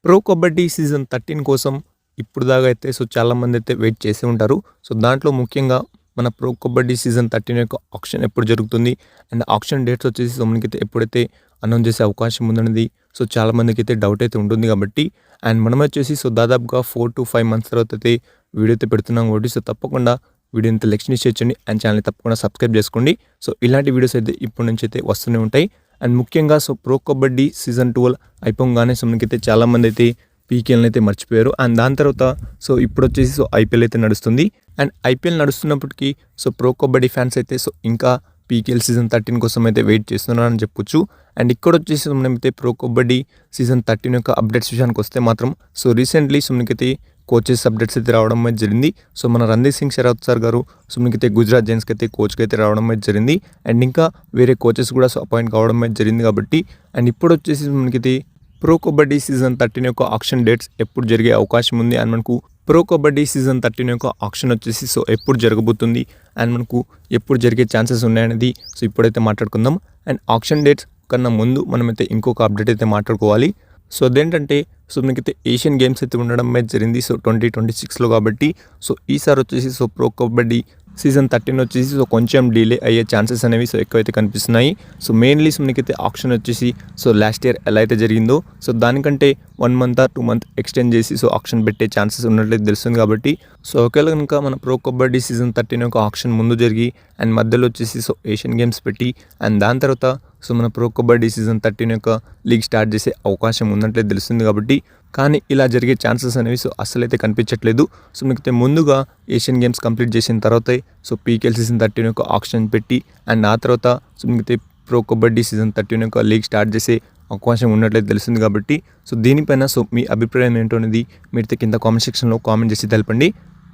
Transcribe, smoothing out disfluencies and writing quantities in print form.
Pro kabaddi season 13 కోసం ఇప్పుడు దాకా అయితే చాలామంది అయితే వెయిట్ చేసి ఉంటారు. దాంట్లో ముఖ్యంగా మన ప్రో కబడ్డీ సీజన్ 13 యొక్క ఆక్షన్ ఎప్పుడు జరుగుతుంది అండ్ ఆక్షన్ డేట్స్ వచ్చేసి మనకైతే ఎప్పుడైతే అనౌన్స్ చేసే అవకాశం ఉందనేది చాలామందికి అయితే డౌట్ అయితే ఉంటుంది కాబట్టి అండ్ మనం వచ్చేసి దాదాపుగా 4 to 5 months తర్వాత అయితే వీడియో అయితే పెడుతున్నాం కాబట్టి తప్పకుండా వీడియోని లైక్ చేయండి అండ్ ఛానల్ని తప్పకుండా సబ్స్క్రైబ్ చేసుకోండి. ఇలాంటి వీడియోస్ అయితే ఇప్పటి నుంచి అయితే వస్తూనే ఉంటాయి. అండ్ ముఖ్యంగా ప్రో కబడ్డీ సీజన్ 12 అయిపోగానే మనకైతే చాలామంది అయితే పీకేఎల్ని అయితే మర్చిపోయారు. అండ్ దాని తర్వాత ఇప్పుడు వచ్చేసి ఐపీఎల్ అయితే నడుస్తుంది. అండ్ ఐపీఎల్ నడుస్తున్నప్పటికీ ప్రో కబడ్డీ ఫ్యాన్స్ అయితే ఇంకా పీకేఎల్ సీజన్ 13 కోసం అయితే వెయిట్ చేస్తున్నారని చెప్పొచ్చు. అండ్ ఇక్కడ వచ్చేసి మనమైతే ప్రో కబడ్డీ సీజన్ 13 యొక్క అప్డేట్స్ విషయానికి వస్తే మాత్రం రీసెంట్లీ మనకైతే కోచెస్ అప్డేట్స్ అయితే రావడం అయితే జరిగింది. మన రణదీప్ సింగ్ షెరావత్ సార్ గారు మనకైతే గుజరాత్ జైంట్స్కి అయితే కోచ్కి అయితే రావడం అయితే జరిగింది. అండ్ ఇంకా వేరే కోచెస్ కూడా అపాయింట్ కావడం అయితే జరిగింది కాబట్టి అండ్ ఇప్పుడు వచ్చేసి మనకైతే ప్రో కబడ్డీ సీజన్ 13 యొక్క ఆక్షన్ డేట్స్ ఎప్పుడు జరిగే అవకాశం ఉంది అండ్ మనకు ప్రో కబడ్డీ సీజన్ 13 యొక్క ఆక్షన్ వచ్చేసి ఎప్పుడు జరగబోతుంది అండ్ మనకు ఎప్పుడు జరిగే ఛాన్సెస్ ఉన్నాయనేది ఇప్పుడైతే మాట్లాడుకుందాం. అండ్ ఆక్షన్ డేట్స్ కన్నా ముందు మనమైతే ఇంకొక అప్డేట్ అయితే మాట్లాడుకోవాలి. అదేంటంటే మనకైతే ఏషియన్ గేమ్స్ అయితే ఉండడం అయితే జరిగింది 2026లో కాబట్టి ఈసారి వచ్చేసి ప్రో కబడ్డీ సీజన్ 13 వచ్చేసి కొంచెం డిలే అయ్యే ఛాన్సెస్ అనేవి ఎక్కువైతే కనిపిస్తున్నాయి. మెయిన్లీ మనకైతే ఆక్షన్ వచ్చేసి లాస్ట్ ఇయర్ ఎలా అయితే జరిగిందో దానికంటే 1 month or 2 months ఎక్స్టెండ్ చేసి ఆక్షన్ పెట్టే ఛాన్సెస్ ఉన్నట్లయితే తెలుస్తుంది కాబట్టి ఒకవేళ కనుక మన ప్రో కబడ్డీ సీజన్ 13 యొక్క ఆక్షన్ ముందు జరిగి అండ్ మధ్యలో వచ్చేసి ఏషియన్ గేమ్స్ పెట్టి అండ్ దాని తర్వాత మన ప్రో కబడ్డీ సీజన్ 13 యొక్క లీగ్ స్టార్ట్ చేసే అవకాశం ఉన్నట్లయితే తెలుస్తుంది కాబట్టి కానీ ఇలా జరిగే ఛాన్సెస్ అనేవి అస్సలైతే కనిపించట్లేదు. మనకైతే ముందుగా ఏషియన్ గేమ్స్ కంప్లీట్ చేసిన తర్వాత పీకేఎల్ సీజన్ 13 యొక్క ఆక్షన్ పెట్టి అండ్ ఆ తర్వాత మనకైతే ప్రో కబడ్డీ సీజన్ 13 యొక్క లీగ్ స్టార్ట్ చేసే అవకాశం ఉన్నట్లయితే తెలుస్తుంది కాబట్టి దీనిపైన మీ అభిప్రాయం ఏంటో అనేది మీరైతే కింద కామెంట్ సెక్షన్లో కామెంట్ చేసి తెలపండి.